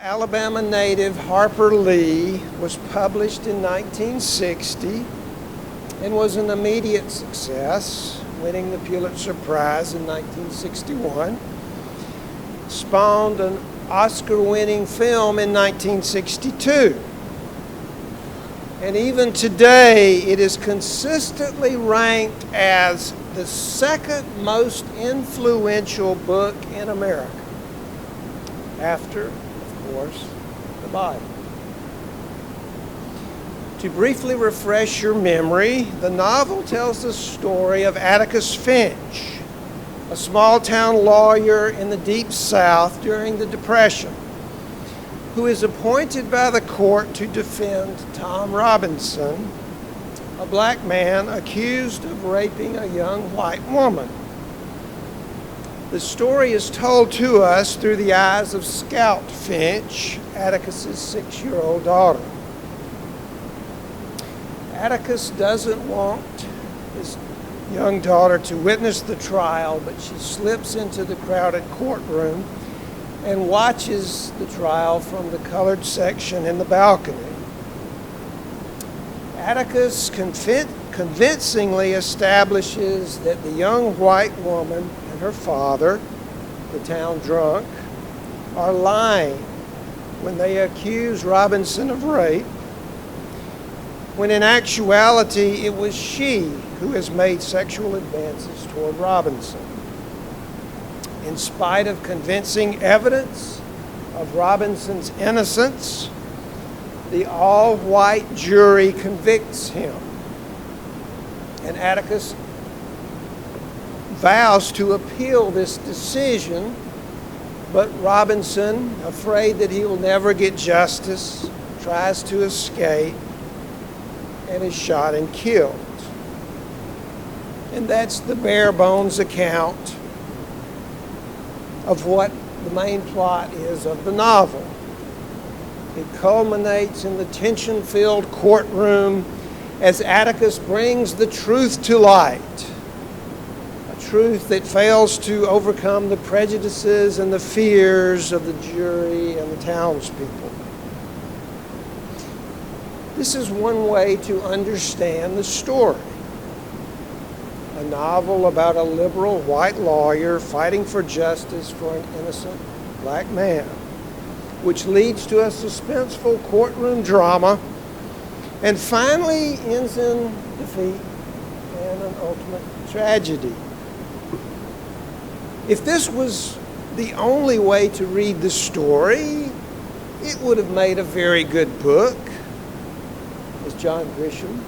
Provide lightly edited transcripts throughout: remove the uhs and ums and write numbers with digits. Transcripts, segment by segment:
Alabama native Harper Lee was published in 1960 and was an immediate success, winning the Pulitzer Prize in 1961. Spawned an Oscar-winning film in 1962. And even today, it is consistently ranked as the second most influential book in America, after, of course, the Bible. To briefly refresh your memory, the novel tells the story of Atticus Finch, a small-town lawyer in the Deep South during the Depression, who is appointed by the court to defend Tom Robinson, a black man accused of raping a young white woman. The story is told to us through the eyes of Scout Finch, Atticus's 6-year-old daughter. Atticus doesn't want his young daughter to witness the trial, but she slips into the crowded courtroom and watches the trial from the colored section in the balcony. Atticus convincingly establishes that the young white woman and her father, the town drunk, are lying when they accuse Robinson of rape, when in actuality it was she who has made sexual advances toward Robinson. In spite of convincing evidence of Robinson's innocence, the all-white jury convicts him, and Atticus vows to appeal this decision, but Robinson, afraid that he will never get justice, tries to escape and is shot and killed. And that's the bare bones account of what the main plot is of the novel. It culminates in the tension-filled courtroom as Atticus brings the truth to light, a truth that fails to overcome the prejudices and the fears of the jury and the townspeople. This is one way to understand the story. A novel about a liberal white lawyer fighting for justice for an innocent black man, which leads to a suspenseful courtroom drama and finally ends in defeat and an ultimate tragedy. If this was the only way to read the story, it would have made a very good book, as John Grisham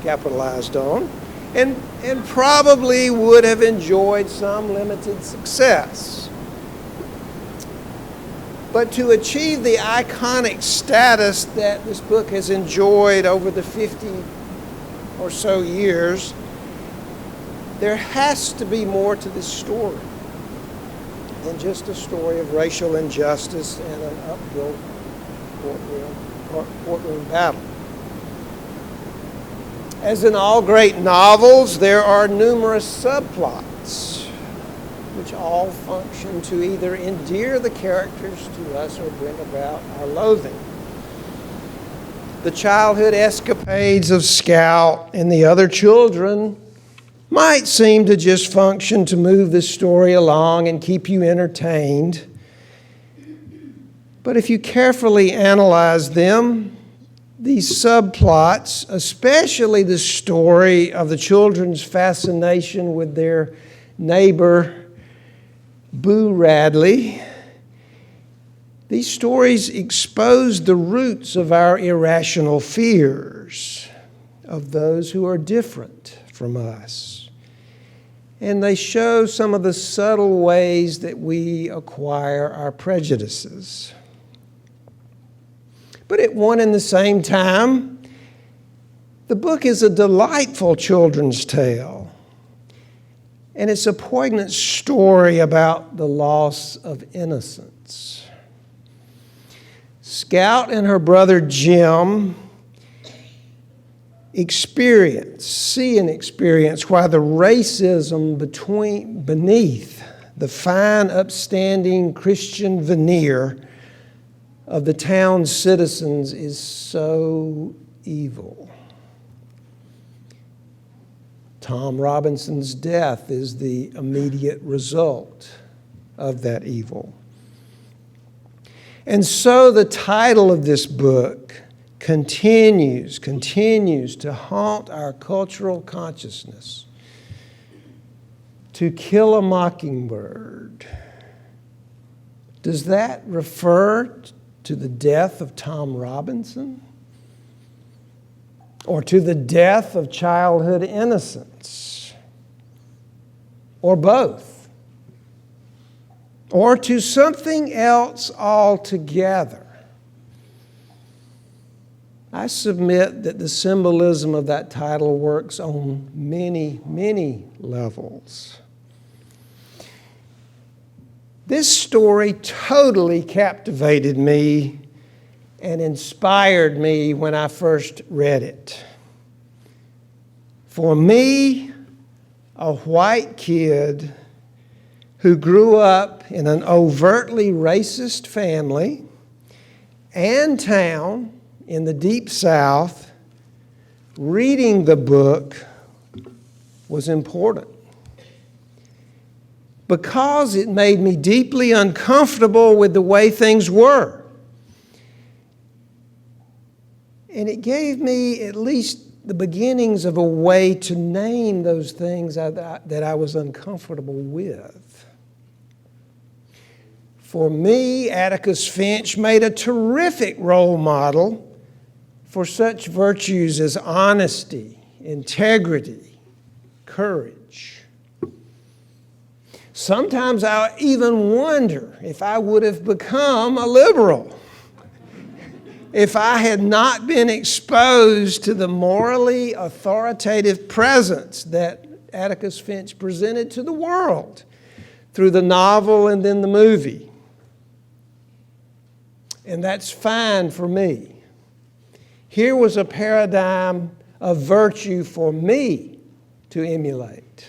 capitalized on, and probably would have enjoyed some limited success. But to achieve the iconic status that this book has enjoyed over the 50 or so years, there has to be more to this story than just a story of racial injustice and an uphill courtroom battle. As in all great novels, there are numerous subplots which all function to either endear the characters to us or bring about our loathing. The childhood escapades of Scout and the other children might seem to just function to move the story along and keep you entertained. But if you carefully analyze them, these subplots, especially the story of the children's fascination with their neighbor, Boo Radley, these stories expose the roots of our irrational fears of those who are different from us. And they show some of the subtle ways that we acquire our prejudices. But at one and the same time, the book is a delightful children's tale. And it's a poignant story about the loss of innocence. Scout and her brother Jim see and experience why the racism beneath the fine, upstanding Christian veneer of the town's citizens is so evil. Tom Robinson's death is the immediate result of that evil. And so the title of this book continues to haunt our cultural consciousness. To Kill a Mockingbird. Does that refer to the death of Tom Robinson? Or to the death of childhood innocence? Or both? Or to something else altogether? I submit that the symbolism of that title works on many, many levels. This story totally captivated me and inspired me when I first read it. For me, a white kid who grew up in an overtly racist family and town in the Deep South, reading the book was important because it made me deeply uncomfortable with the way things were. And it gave me at least the beginnings of a way to name those things that I was uncomfortable with. For me, Atticus Finch made a terrific role model for such virtues as honesty, integrity, courage. Sometimes I even wonder if I would have become a liberal if I had not been exposed to the morally authoritative presence that Atticus Finch presented to the world through the novel and then the movie. And that's fine for me. Here was a paradigm of virtue for me to emulate.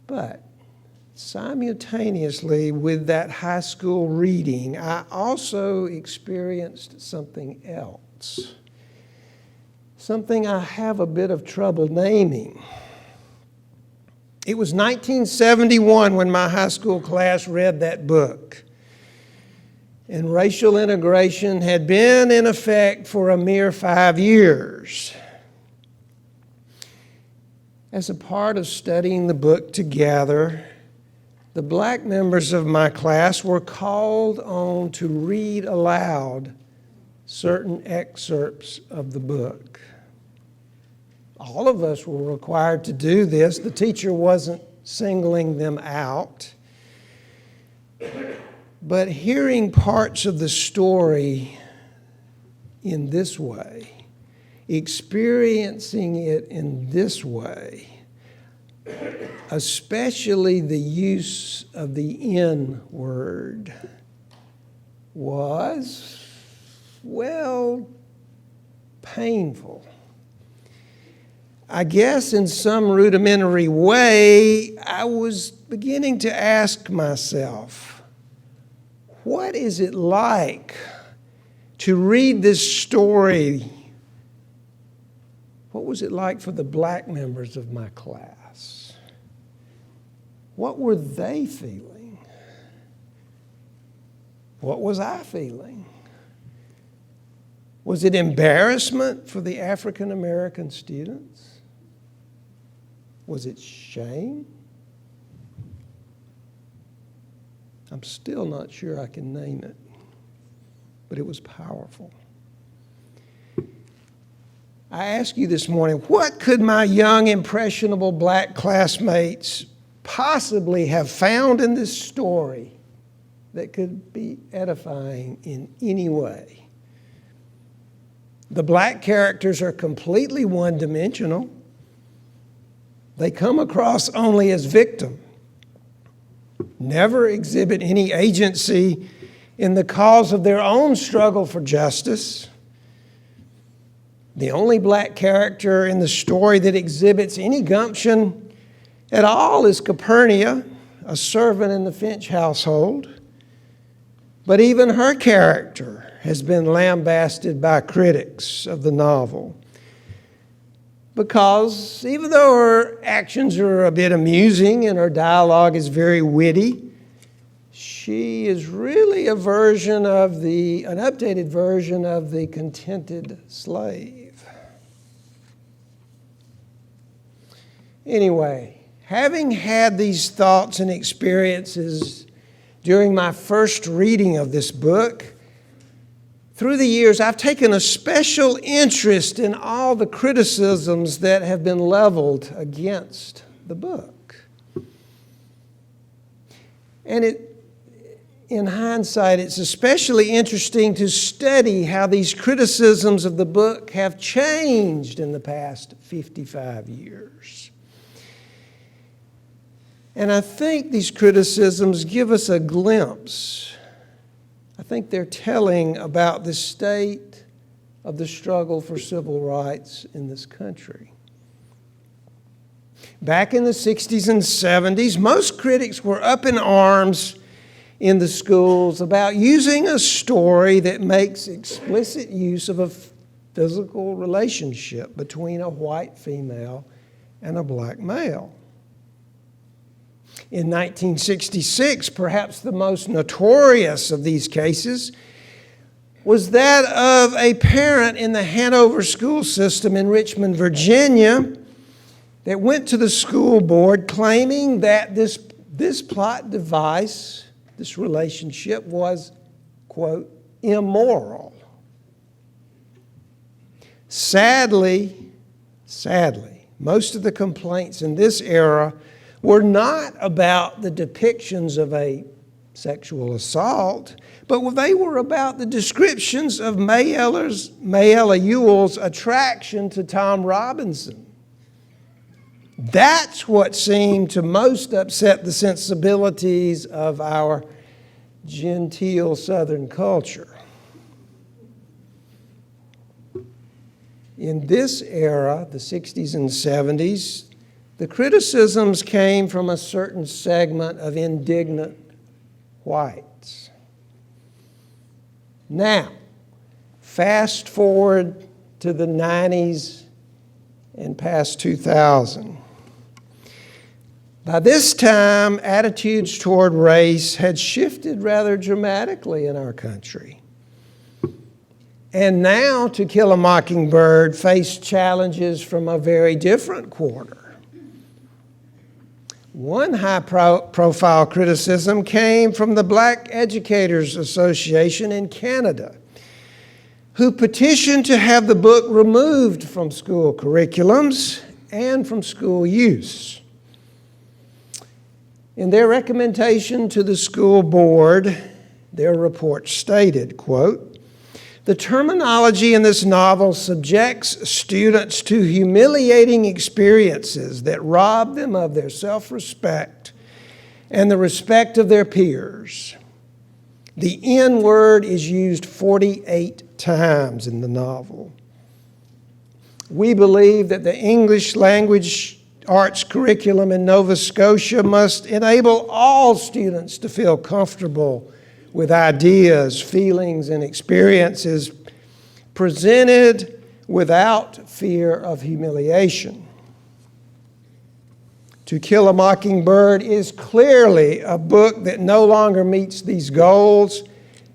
But simultaneously with that high school reading, I also experienced something else. Something I have a bit of trouble naming. It was 1971 when my high school class read that book. And racial integration had been in effect for a mere 5 years. As a part of studying the book together, the black members of my class were called on to read aloud certain excerpts of the book. All of us were required to do this. The teacher wasn't singling them out. But hearing parts of the story in this way, experiencing it in this way, especially the use of the N word, was, well, painful. I guess in some rudimentary way, I was beginning to ask myself, what is it like to read this story? What was it like for the black members of my class? What were they feeling? What was I feeling? Was it embarrassment for the African American students? Was it shame? I'm still not sure I can name it, but it was powerful. I ask you this morning, what could my young, impressionable black classmates possibly have found in this story that could be edifying in any way? The black characters are completely one-dimensional. They come across only as victims, never exhibit any agency in the cause of their own struggle for justice. The only black character in the story that exhibits any gumption at all is Capernia, a servant in the Finch household. But even her character has been lambasted by critics of the novel, because even though her actions are a bit amusing and her dialogue is very witty, she is really an updated version of the contented slave. Anyway, having had these thoughts and experiences during my first reading of this book, through the years, I've taken a special interest in all the criticisms that have been leveled against the book. And in hindsight, it's especially interesting to study how these criticisms of the book have changed in the past 55 years. And I think these criticisms give us a glimpse. I think they're telling about the state of the struggle for civil rights in this country. Back in the 60s and 70s, most critics were up in arms in the schools about using a story that makes explicit use of a physical relationship between a white female and a black male. In 1966, perhaps the most notorious of these cases was that of a parent in the Hanover school system in Richmond, Virginia, that went to the school board claiming that this plot device, this relationship, was, quote, immoral. Sadly, most of the complaints in this era were not about the depictions of a sexual assault, but they were about the descriptions of Mayella Ewell's attraction to Tom Robinson. That's what seemed to most upset the sensibilities of our genteel Southern culture. In this era, the 60s and 70s, the criticisms came from a certain segment of indignant whites. Now, fast forward to the 90s and past 2000. By this time, attitudes toward race had shifted rather dramatically in our country. And now, To Kill a Mockingbird faced challenges from a very different quarter. One high-profile criticism came from the Black Educators Association in Canada, who petitioned to have the book removed from school curriculums and from school use. In their recommendation to the school board, their report stated, quote, "The terminology in this novel subjects students to humiliating experiences that rob them of their self-respect and the respect of their peers. The N word is used 48 times in the novel. We believe that the English language arts curriculum in Nova Scotia must enable all students to feel comfortable with ideas, feelings, and experiences presented without fear of humiliation. To Kill a Mockingbird is clearly a book that no longer meets these goals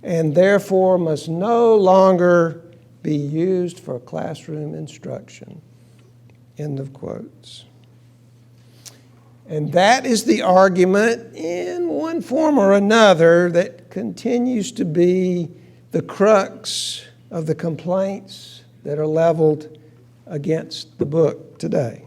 and therefore must no longer be used for classroom instruction." End of quotes. And that is the argument in one form or another that continues to be the crux of the complaints that are leveled against the book today.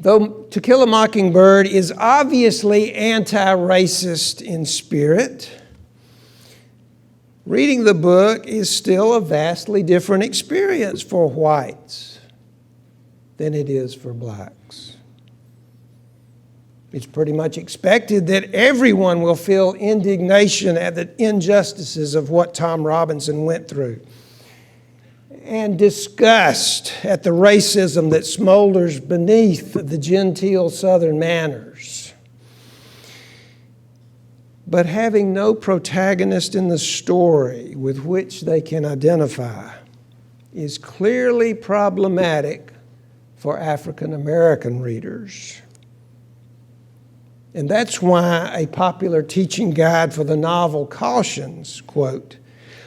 Though To Kill a Mockingbird is obviously anti-racist in spirit, reading the book is still a vastly different experience for whites than it is for blacks. It's pretty much expected that everyone will feel indignation at the injustices of what Tom Robinson went through, and disgust at the racism that smolders beneath the genteel Southern manners. but having no protagonist in the story with which they can identify is clearly problematic for African American readers. And that's why a popular teaching guide for the novel cautions, quote,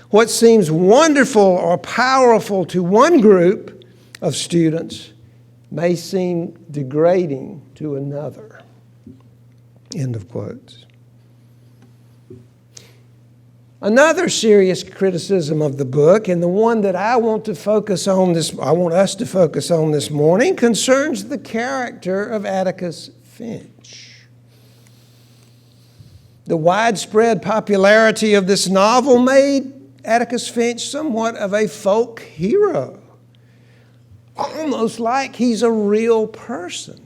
"What seems wonderful or powerful to one group of students may seem degrading to another," end of quotes. Another serious criticism of the book, and the one that I want us to focus on this morning, concerns the character of Atticus Finch. The widespread popularity of this novel made Atticus Finch somewhat of a folk hero, almost like he's a real person.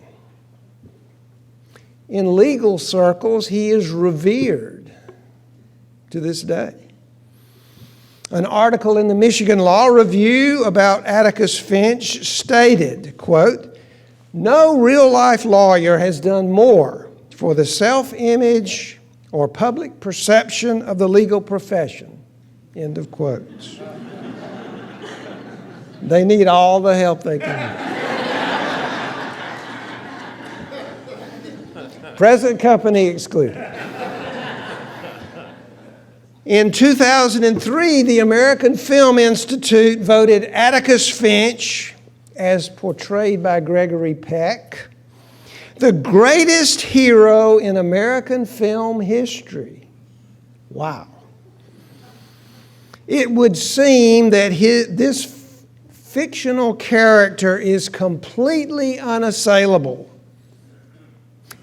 In legal circles, he is revered to this day. An article in the Michigan Law Review about Atticus Finch stated, quote, "No real-life lawyer has done more for the self-image or public perception of the legal profession," end of quotes. They need all the help they can get. Present company excluded. In 2003, the American Film Institute voted Atticus Finch, as portrayed by Gregory Peck, the greatest hero in American film history. Wow. It would seem that this fictional character is completely unassailable.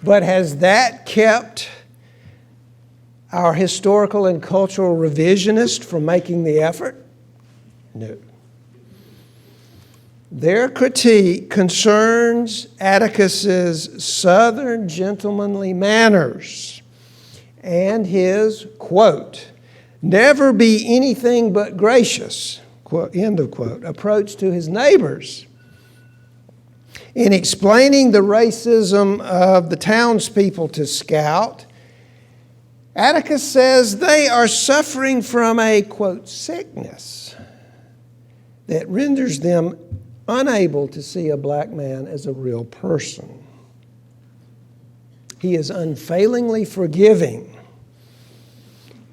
But has that kept our historical and cultural revisionists from making the effort? No. Their critique concerns Atticus's Southern gentlemanly manners and his, quote, "never be anything but gracious," quote, end of quote, approach to his neighbors. In explaining the racism of the townspeople to Scout, Atticus says they are suffering from a, quote, "sickness that renders them unable to see a black man as a real person." He is unfailingly forgiving.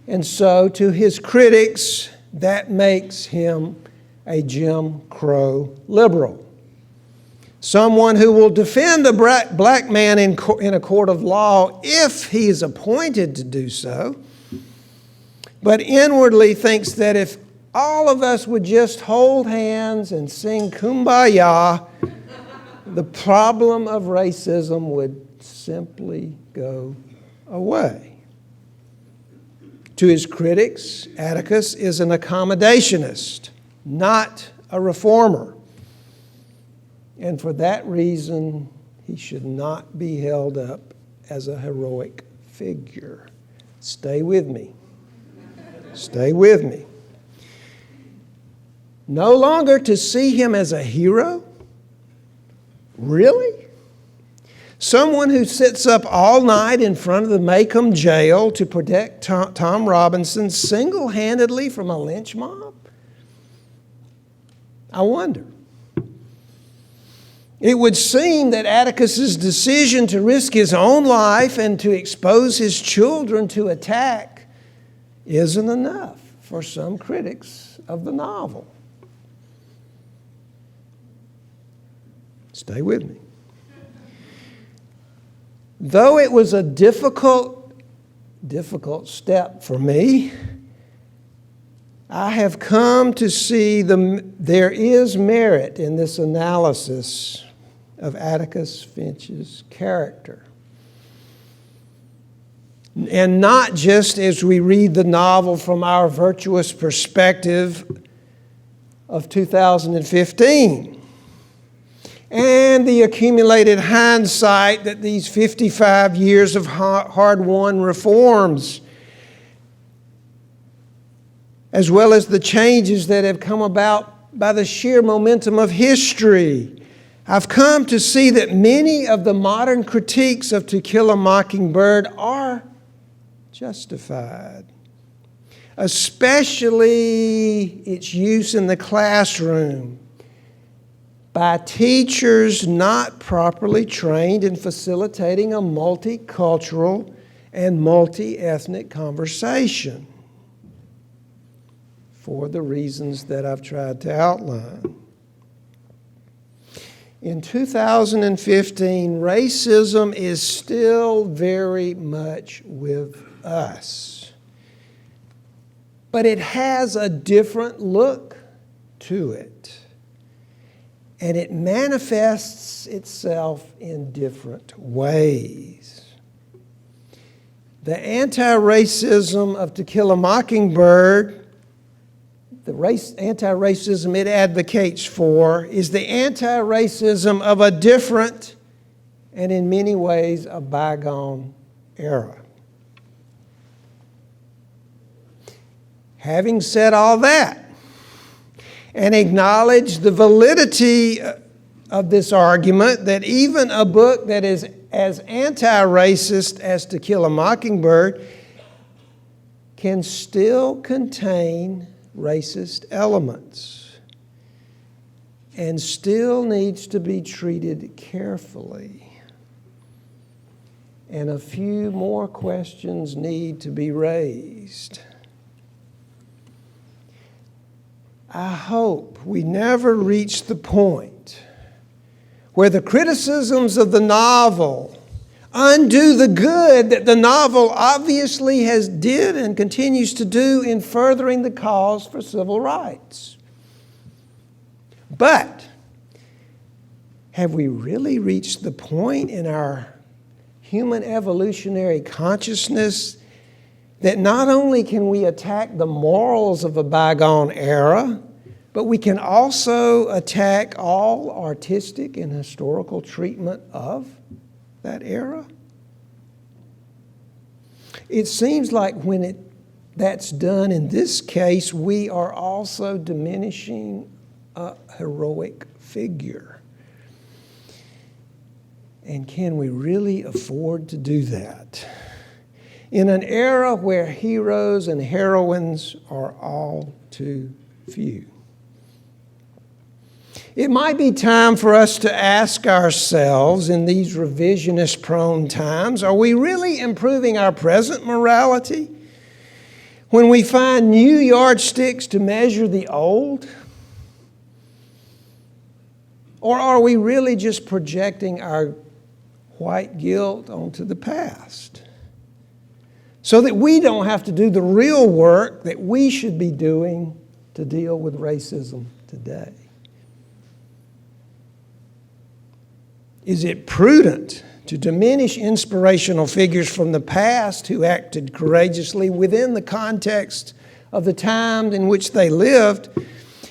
And so, to his critics, that makes him a Jim Crow liberal. Someone who will defend a black man in a court of law if he is appointed to do so, but inwardly thinks that if all of us would just hold hands and sing Kumbaya, the problem of racism would simply go away. To his critics, Atticus is an accommodationist, not a reformer. And for that reason, he should not be held up as a heroic figure. Stay with me. Stay with me. No longer to see him as a hero? Really? Someone who sits up all night in front of the Macomb jail to protect Tom Robinson single-handedly from a lynch mob? I wonder. It would seem that Atticus's decision to risk his own life and to expose his children to attack isn't enough for some critics of the novel. Stay with me. Though it was a difficult step for me, I have come to see there is merit in this analysis of Atticus Finch's character. And not just as we read the novel from our virtuous perspective of 2015 and the accumulated hindsight that these 55 years of hard-won reforms, as well as the changes that have come about by the sheer momentum of history. I've come to see that many of the modern critiques of To Kill a Mockingbird are justified. Especially its use in the classroom by teachers not properly trained in facilitating a multicultural and multi-ethnic conversation for the reasons that I've tried to outline. In 2015, racism is still very much with us. But it has a different look to it. And it manifests itself in different ways. The anti-racism of To Kill a Mockingbird, the anti-racism it advocates for, is the anti-racism of a different and in many ways a bygone era. Having said all that, and acknowledged the validity of this argument that even a book that is as anti-racist as To Kill a Mockingbird can still contain racist elements and still needs to be treated carefully. And a few more questions need to be raised. I hope we never reach the point where the criticisms of the novel undo the good that the novel obviously did and continues to do in furthering the cause for civil rights. But have we really reached the point in our human evolutionary consciousness that not only can we attack the morals of a bygone era, but we can also attack all artistic and historical treatment of that era? It seems like when that's done in this case, we are also diminishing a heroic figure. And can we really afford to do that? In an era where heroes and heroines are all too few. It might be time for us to ask ourselves in these revisionist-prone times, are we really improving our present morality when we find new yardsticks to measure the old? Or are we really just projecting our white guilt onto the past so that we don't have to do the real work that we should be doing to deal with racism today? Is it prudent to diminish inspirational figures from the past who acted courageously within the context of the time in which they lived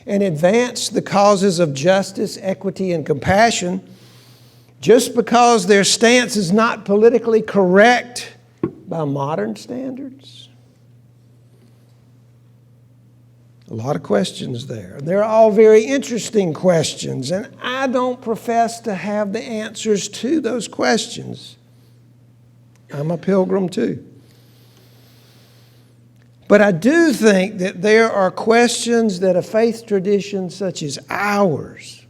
and advance the causes of justice, equity, and compassion just because their stance is not politically correct by modern standards? A lot of questions there. They're all very interesting questions, and I don't profess to have the answers to those questions. I'm a pilgrim too. But I do think that there are questions that a faith tradition such as ours,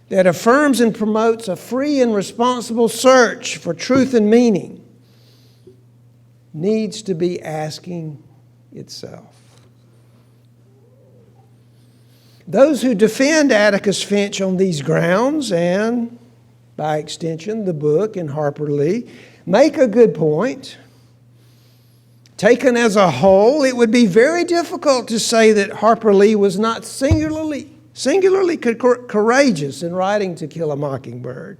that affirms and promotes a free and responsible search for truth and meaning, needs to be asking itself. Those who defend Atticus Finch on these grounds, and by extension the book and Harper Lee, make a good point. Taken as a whole, it would be very difficult to say that Harper Lee was not singularly courageous in writing To Kill a Mockingbird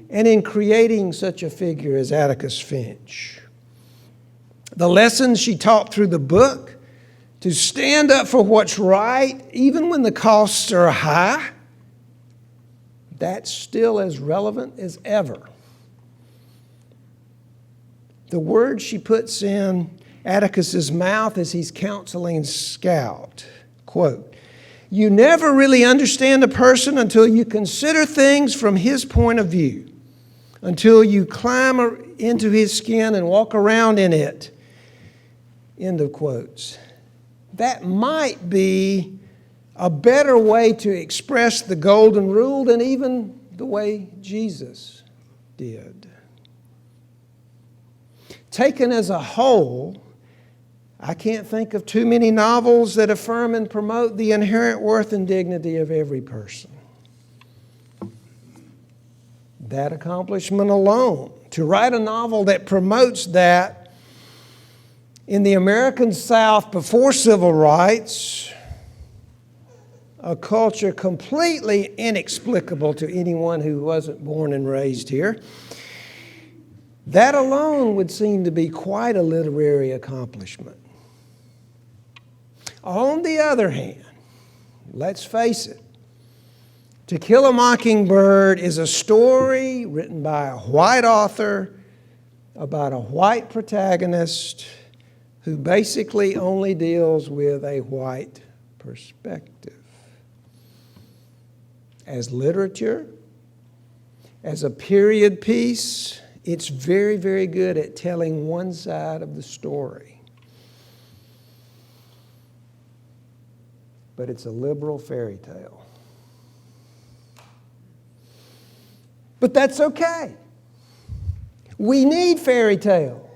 and in creating such a figure as Atticus Finch. The lessons she taught through the book, to stand up for what's right, even when the costs are high, that's still as relevant as ever. The words she puts in Atticus's mouth as he's counseling Scout, quote, "You never really understand a person until you consider things from his point of view. until you climb into his skin and walk around in it. End of quotes. That might be a better way to express the golden rule than even the way Jesus did. Taken as a whole, I can't think of too many novels that affirm and promote the inherent worth and dignity of every person. That accomplishment alone, to write a novel that promotes that in the American South before civil rights, a culture completely inexplicable to anyone who wasn't born and raised here, that alone would seem to be quite a literary accomplishment. On the other hand, let's face it, To Kill a Mockingbird is a story written by a white author about a white protagonist who basically only deals with a white perspective. As literature, as a period piece, it's very, very good at telling one side of the story. But it's a liberal fairy tale. But that's okay. We need fairy tales.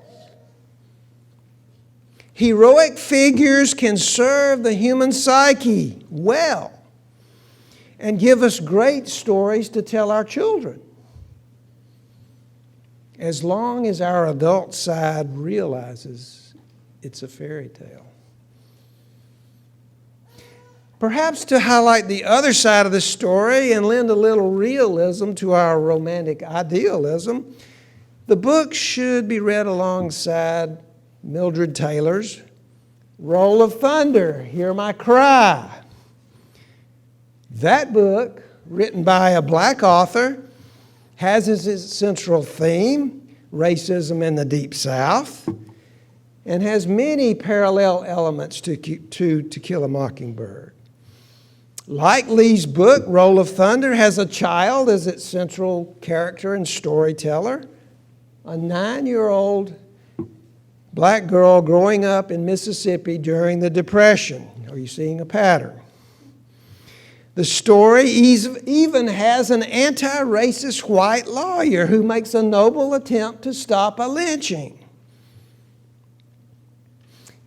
Heroic figures can serve the human psyche well and give us great stories to tell our children, as long as our adult side realizes it's a fairy tale. Perhaps to highlight the other side of the story and lend a little realism to our romantic idealism, the book should be read alongside Mildred Taylor's Roll of Thunder, Hear My Cry. That book, written by a black author, has as its central theme racism in the Deep South and has many parallel elements to Kill a Mockingbird. Like Lee's book, Roll of Thunder has a child as its central character and storyteller, a 9-year-old black girl growing up in Mississippi during the Depression. Are you seeing a pattern? The story even has an anti-racist white lawyer who makes a noble attempt to stop a lynching.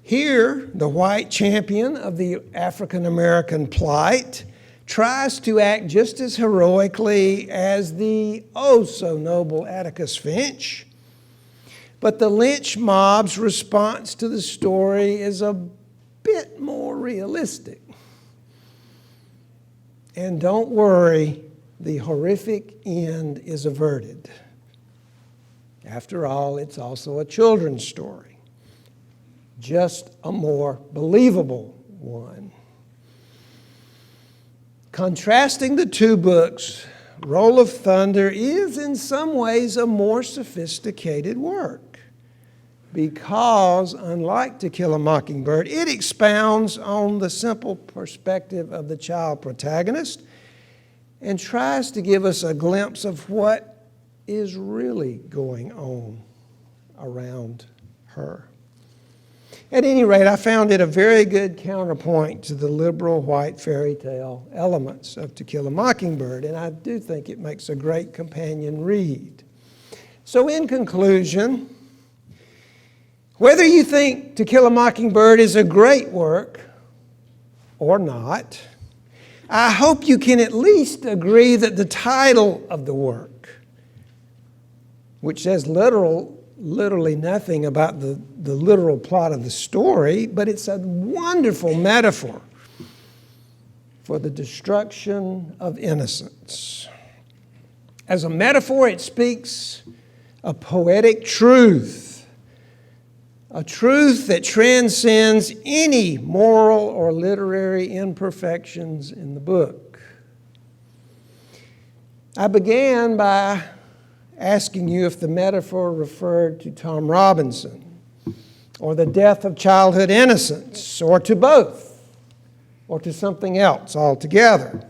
Here, the white champion of the African-American plight tries to act just as heroically as the oh-so-noble Atticus Finch. But the lynch mob's response to the story is a bit more realistic. And don't worry, the horrific end is averted. After all, it's also a children's story, just a more believable one. Contrasting the two books, Roll of Thunder is in some ways a more sophisticated work because, unlike To Kill a Mockingbird, it expounds on the simple perspective of the child protagonist and tries to give us a glimpse of what is really going on around her. At any rate, I found it a very good counterpoint to the liberal white fairy tale elements of To Kill a Mockingbird, and I do think it makes a great companion read. So in conclusion, whether you think To Kill a Mockingbird is a great work or not, I hope you can at least agree that the title of the work, which says literally nothing about the literal plot of the story, but it's a wonderful metaphor for the destruction of innocence. As a metaphor, it speaks a poetic truth, a truth that transcends any moral or literary imperfections in the book. I began by asking you if the metaphor referred to Tom Robinson or the death of childhood innocence, or to both, or to something else altogether.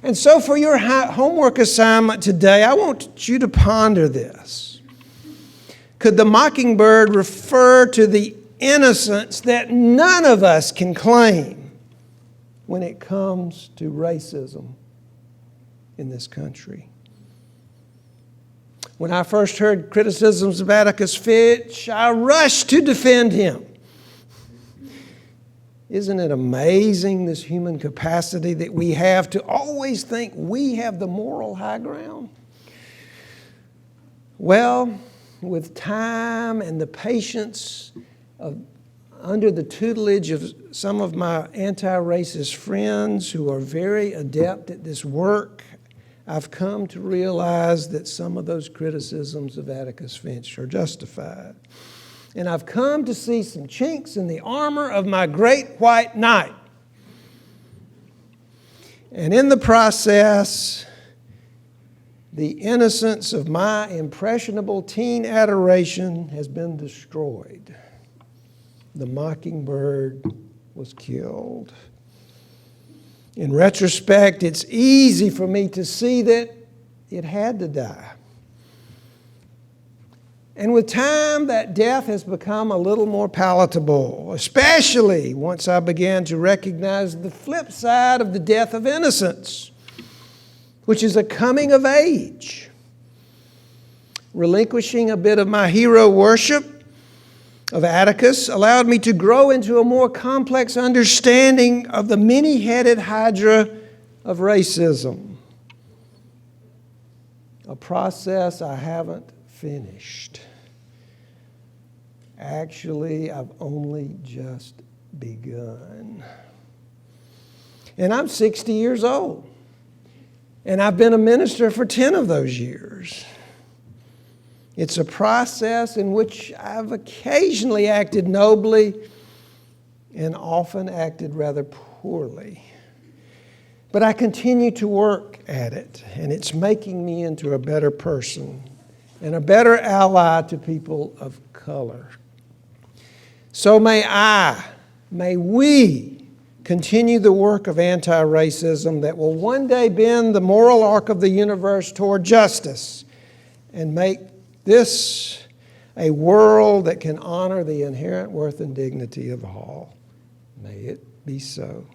And so for your homework assignment today, I want you to ponder this. Could the mockingbird refer to the innocence that none of us can claim when it comes to racism in this country? When I first heard criticisms of Atticus Finch, I rushed to defend him. Isn't it amazing, this human capacity that we have to always think we have the moral high ground? Well, with time and the patience under the tutelage of some of my anti-racist friends who are very adept at this work, I've come to realize that some of those criticisms of Atticus Finch are justified. And I've come to see some chinks in the armor of my great white knight. And in the process, the innocence of my impressionable teen adoration has been destroyed. The mockingbird was killed. In retrospect, it's easy for me to see that it had to die. And with time, that death has become a little more palatable, especially once I began to recognize the flip side of the death of innocence, which is a coming of age. Relinquishing a bit of my hero worship of Atticus allowed me to grow into a more complex understanding of the many-headed hydra of racism, a process I haven't finished. Actually, I've only just begun. And I'm 60 years old. And I've been a minister for 10 of those years. It's a process in which I've occasionally acted nobly and often acted rather poorly. But I continue to work at it, and it's making me into a better person and a better ally to people of color. So may we continue the work of anti-racism that will one day bend the moral arc of the universe toward justice and make this a world that can honor the inherent worth and dignity of all. May it be so.